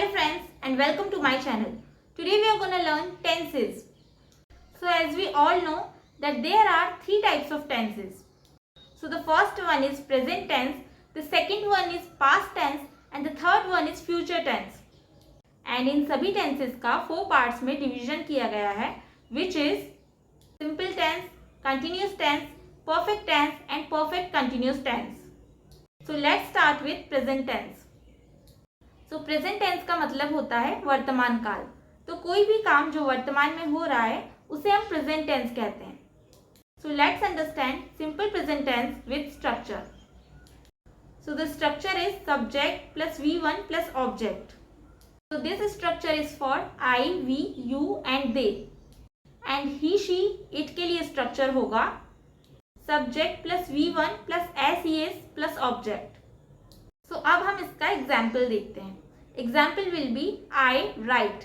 Hello friends and welcome to my channel. Today we are going to learn tenses. So as we all know that there are three types of tenses. So the first one is present tense, the second one is past tense and the third one is future tense. And in सभी tenses का 4 parts में division किया गया है, which is simple tense, continuous tense, perfect tense and perfect continuous tense. So let's start with present tense. So present tense का मतलब होता है वर्तमान काल. तो कोई भी काम जो वर्तमान में हो रहा है उसे हम present tense कहते हैं. So let's understand simple present tense with structure. So the structure is subject plus V1 plus object. So this structure is for I, we, you and they. And he, she, it के लिए structure होगा subject plus V1 plus SES plus object. So अब हम इसका example देखते हैं. Example will be I write.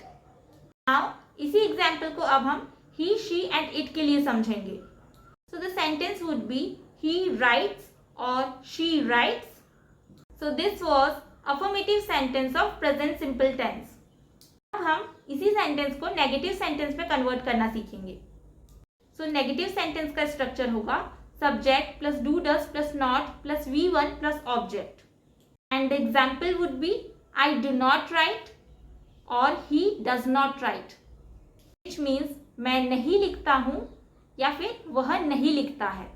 Now इसी example को अब हम he, she and it के लिए समझेंगे. So the sentence would be he writes or she writes. So this was affirmative sentence of present simple tense. अब हम इसी sentence को negative sentence में convert करना सीखेंगे. So negative sentence का structure होगा subject plus do does plus not plus V1 plus object. And the example would be I do not write or he does not write. Which means मैं नहीं लिखता हूँ या फिर वह नहीं लिखता है.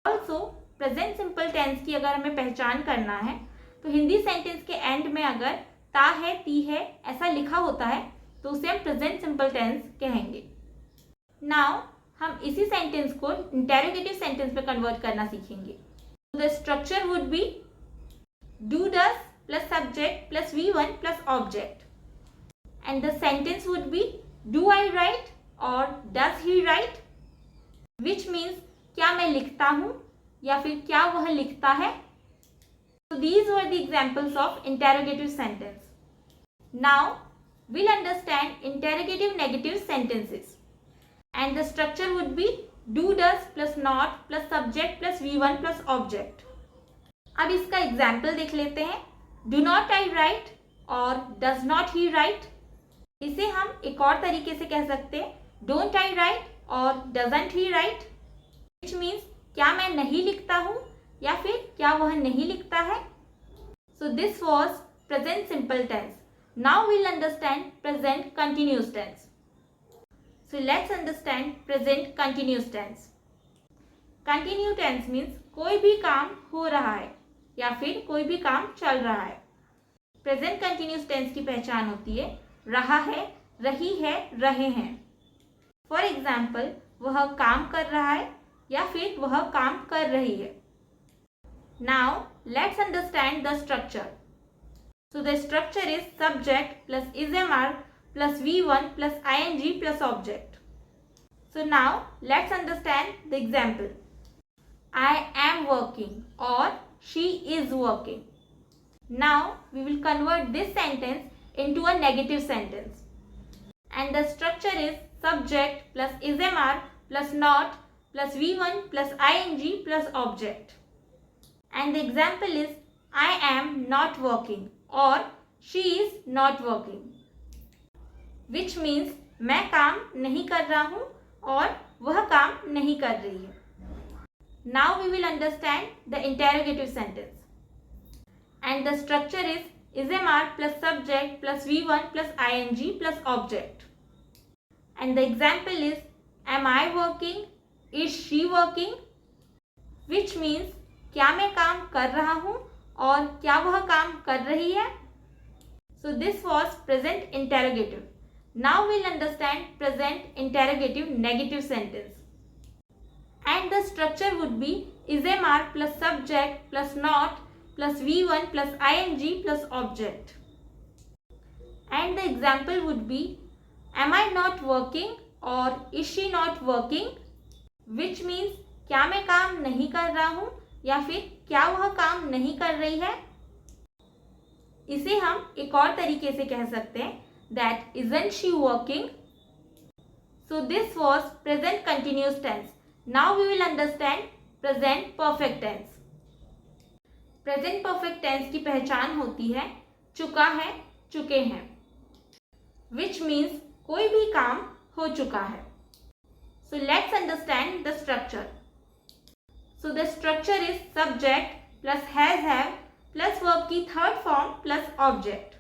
Also present simple tense की अगर हमें पहचान करना है तो हिंदी सेंटेंस के एंड में अगर ता है ती है ऐसा लिखा होता है तो उसे हम प्रेजेंट सिंपल टेंस कहेंगे. नाउ हम इसी सेंटेंस को इंटेरोगेटिव सेंटेंस में कन्वर्ट करना सीखेंगे. The structure would be do does plus subject plus V1 plus object and the sentence would be do I write और does he write, which means क्या मैं लिखता हूँ या फिर क्या वह लिखता है. So these were the examples of interrogative sentence. Now we'll understand interrogative negative sentences. And the structure would be do does plus not plus subject plus V1 plus object. अब इसका example देख लेते हैं. Do not I write और does not he write. इसे हम एक और तरीके से कह सकते हैं don't I write और doesn't he write. Which means क्या मैं नहीं लिखता हूँ या फिर क्या वह नहीं लिखता है. So this was present simple tense. Now we'll understand present continuous tense. So let's understand present continuous tense. Continue tense means कोई भी काम हो रहा है या फिर कोई भी काम चल रहा है. Present continuous tense की पहचान होती है रहा है, रही है, रहे हैं. For example, वह काम कर रहा है या फिर वह काम कर रही है. Now let's understand the structure. So the structure is subject plus ismr plus V1 plus ing plus object. So now let's understand the example. I am working or she is working. Now we will convert this sentence into a negative sentence. And the structure is subject plus ismr plus not plus V1 plus ing plus object. And the example is I am not working or she is not working. Which means मैं काम नहीं कर रहा हूँ और वह काम नहीं कर रही है. Now we will understand the interrogative sentence. And the structure is ismr plus subject plus V1 plus ing plus object. And the example is am I working? Is she working? Which means क्या मैं काम कर रहा हूँ और क्या वह काम कर रही है. So this was present interrogative. Now we'll understand present interrogative negative sentence. And the structure would be ismr plus subject plus not plus V1 plus ing plus object. And the example would be am I not working or is she not working, which means क्या मैं काम नहीं कर रहा हूँ या फिर क्या वह काम नहीं कर रही है. इसे हम एक और तरीके से कह सकते हैं that isn't she working. So this was present continuous tense. Now we will understand present perfect tense. Present perfect tense की पहचान होती है चुका है, चुके हैं, which means कोई भी काम हो चुका है. So let's understand the structure. So the structure is subject plus has have plus verb की third form plus object.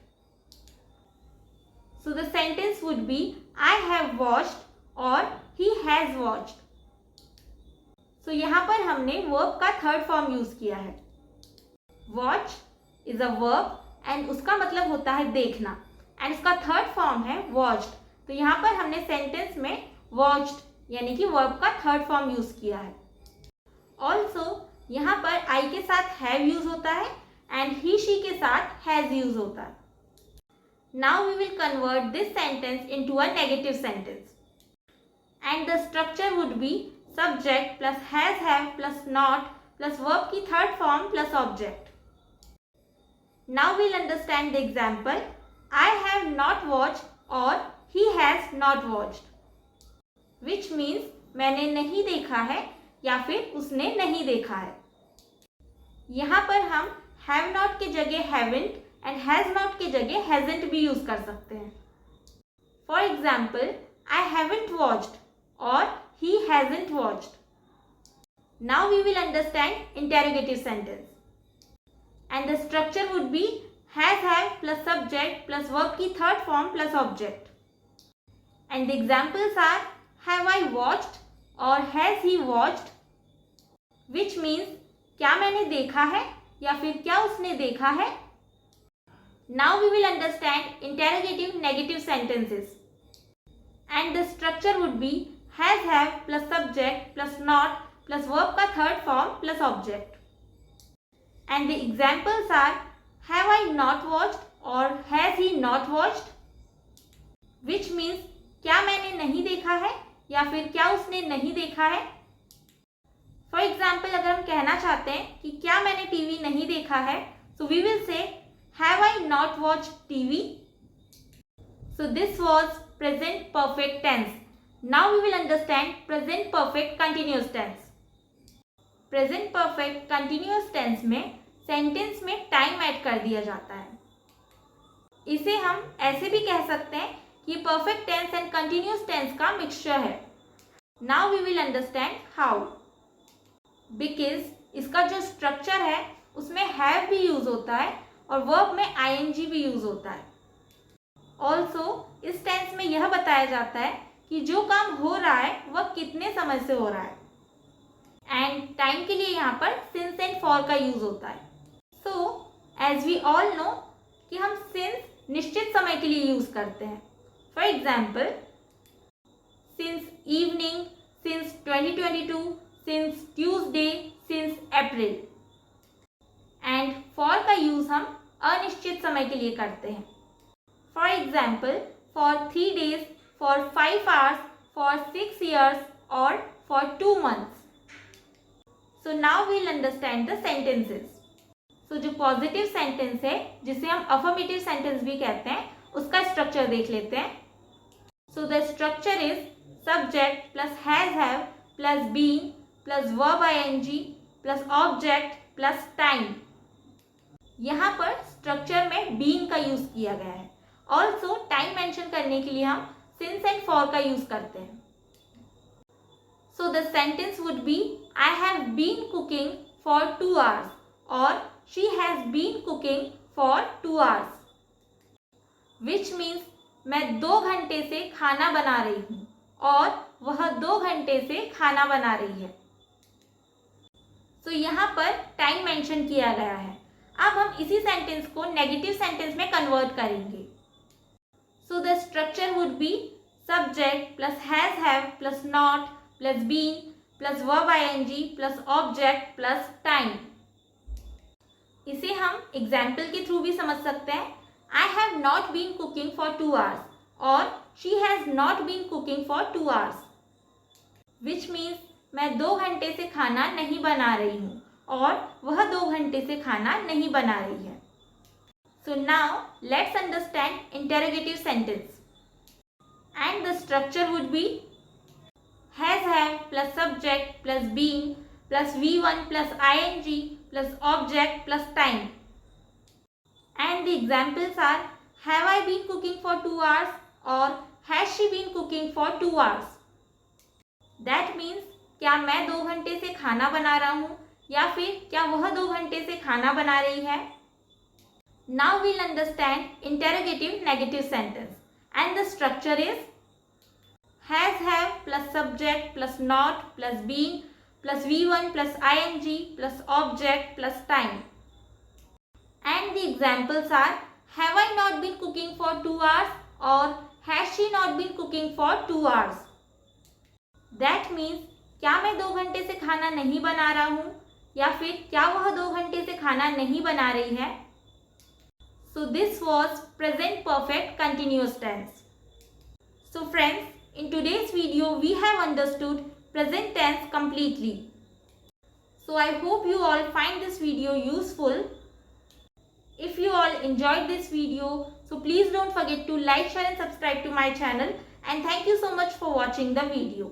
So the sentence would be I have watched or he has watched. So यहाँ पर हमने verb का third form use किया है. Watch is a verb and उसका मतलब होता है देखना, and इसका third form है watched. तो यहाँ पर हमने sentence में watched यानी कि verb का third form यूज किया है. Also यहाँ पर I के साथ have यूज होता है and he she के साथ has यूज होता है. Now we will convert this sentence into a negative sentence. And the structure would be subject plus has have plus not plus verb की third form plus object. Now we'll understand the example. I have not watched or he has not watched. Which means मैंने नहीं देखा है या फिर उसने नहीं देखा है. यहाँ पर हम have not के जगह haven't and has not के जगह hasn't भी यूज कर सकते हैं. For example, I haven't watched or he hasn't watched. Now we will understand interrogative sentence. And the structure would be has have plus subject plus verb की third form plus object. And the examples are have I watched or has he watched, which means क्या मैंने देखा है या फिर क्या उसने देखा है. Now we will understand interrogative negative sentences. And the structure would be has have plus subject plus not plus verb का third form plus object. And the examples are have I not watched or has he not watched, which means क्या मैंने नहीं देखा है या फिर क्या उसने नहीं देखा है. फॉर एग्जाम्पल अगर हम कहना चाहते हैं कि क्या मैंने टीवी नहीं देखा है, so we will say have I not watch TV. So this was present perfect tense. Now we will understand present perfect continuous tense. Present perfect continuous tense में सेंटेंस में टाइम ऐड कर दिया जाता है. इसे हम ऐसे भी कह सकते हैं कि perfect tense and continuous tense का मिक्सचर है. Now we will understand how. Because इसका जो स्ट्रक्चर है उसमें हैव भी यूज होता है और वर्ब में आईएनजी भी यूज होता है. ऑल्सो इस टेंस में यह बताया जाता है कि जो काम हो रहा है वह कितने समय से हो रहा है. एंड टाइम के लिए यहाँ पर सिंस एंड फॉर का यूज होता है. So as we all know कि हम सिंस निश्चित समय के लिए यूज करते हैं. For example since evening, since 2022, since Tuesday, since April. And for का यूज हम अनिश्चित समय के लिए करते हैं. For example for 3 days, for 5 hours, for 6 years और for 2 months. So now we'll understand the sentences. So जो पॉजिटिव सेंटेंस है जिसे हम अफर्मेटिव सेंटेंस भी कहते हैं उसका स्ट्रक्चर देख लेते हैं. So the structure is subject plus has have plus being plus verb ING plus object plus time. यहाँ पर स्ट्रक्चर में बीइंग का यूज किया गया है. ऑल्सो टाइम मेंशन करने के लिए हम सिंस एंड फॉर का यूज करते हैं. So the sentence would be I have been cooking for 2 hours और she has been cooking for 2 hours, which means मैं 2 घंटे से खाना बना रही हूँ और वह 2 घंटे से खाना बना रही है. तो यहाँ पर टाइम मेंशन किया गया है. अब हम इसी सेंटेंस को नेगेटिव सेंटेंस में कन्वर्ट करेंगे. So the structure would be subject plus has have plus not plus been plus verb ING plus object plus time. इसे हम एग्जाम्पल के थ्रू भी समझ सकते हैं. I have not been cooking for 2 hours और she has not been cooking for 2 hours, which means मैं 2 घंटे से खाना नहीं बना रही हूँ और वह 2 घंटे से खाना नहीं बना रही है. So now let's understand interrogative sentence. And the structure would be has have plus subject plus being plus V1 plus ING plus object plus time. And the examples are have I been cooking for 2 hours or has she been cooking for 2 hours. That means क्या मैं 2 घंटे से खाना बना रहा हूँ या फिर क्या वह 2 घंटे से खाना बना रही है. Now we'll understand interrogative negative sentence and the structure is has, have plus subject plus not plus been plus V1 plus ing plus object plus time. And the examples are have I not been cooking for 2 hours or has she not been cooking for 2 hours. That means क्या मैं 2 घंटे से खाना नहीं बना रहा हूँ या फिर क्या वह 2 घंटे से खाना नहीं बना रही है. So this was present perfect continuous tense. So friends, in today's video we have understood present tense completely. So I hope you all find this video useful. If you all enjoyed this video, so please don't forget to like, share and subscribe to my channel, and thank you so much for watching the video.